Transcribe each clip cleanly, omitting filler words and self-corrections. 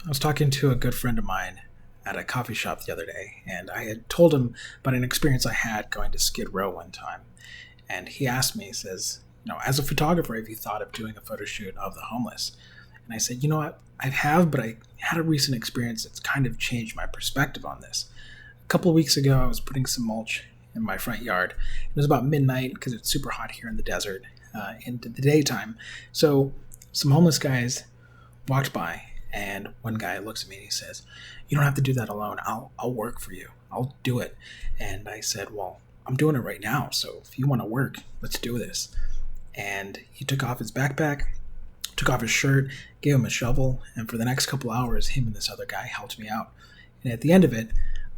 I was talking to a good friend of mine at a coffee shop the other day, and I had told him about an experience I had going to Skid Row one time. And he asked me, he says, as a photographer, have you thought of doing a photo shoot of the homeless? And I said, what? I have, but I had a recent experience that's kind of changed my perspective on this. A couple of weeks ago, I was putting some mulch in my front yard. It was about midnight because it's super hot here in the desert in the daytime. So some homeless guys walked by, and one guy looks at me and he says, "You don't have to do that alone. I'll work for you. I'll do it." And I said, "Well, I'm doing it right now. So if you want to work, let's do this." And he took off his backpack, took off his shirt, gave him a shovel, and for the next couple hours, him and this other guy helped me out. And at the end of it,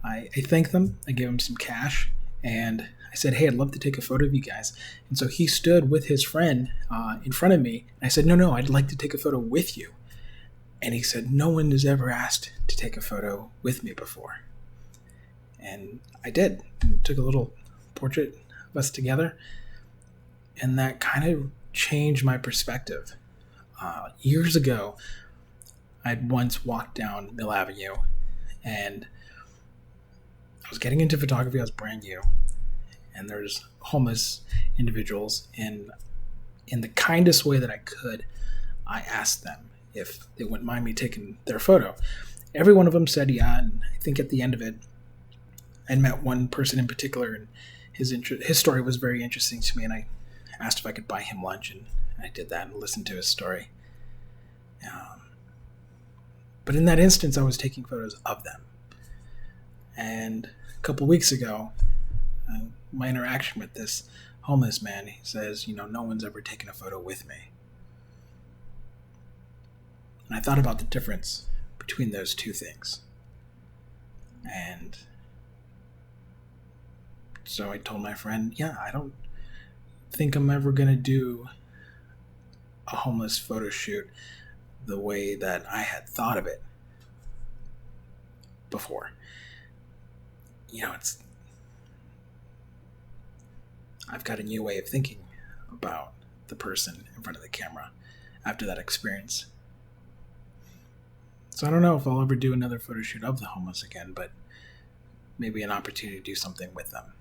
I thanked them. I gave him some cash, and I said, "Hey, I'd love to take a photo of you guys." And so he stood with his friend in front of me, and I said, "No, I'd like to take a photo with you." And he said, "No one has ever asked to take a photo with me before." And I did. And took a little portrait of us together. And that kind of changed my perspective. Years ago, I'd once walked down Mill Avenue, and I was getting into photography. I was brand new. And there's homeless individuals. And in the kindest way that I could, I asked them if they wouldn't mind me taking their photo. Every one of them said yeah, and I think at the end of it, I met one person in particular, and his story was very interesting to me, and I asked if I could buy him lunch, and I did that and listened to his story. Um, but in that instance, I was taking photos of them. And a couple weeks ago, my interaction with this homeless man, he says, "No one's ever taken a photo with me." And I thought about the difference between those two things. And so I told my friend, "Yeah, I don't think I'm ever going to do a homeless photo shoot the way that I had thought of it before." It's I've got a new way of thinking about the person in front of the camera after that experience. So I don't know if I'll ever do another photo shoot of the homeless again, but maybe an opportunity to do something with them.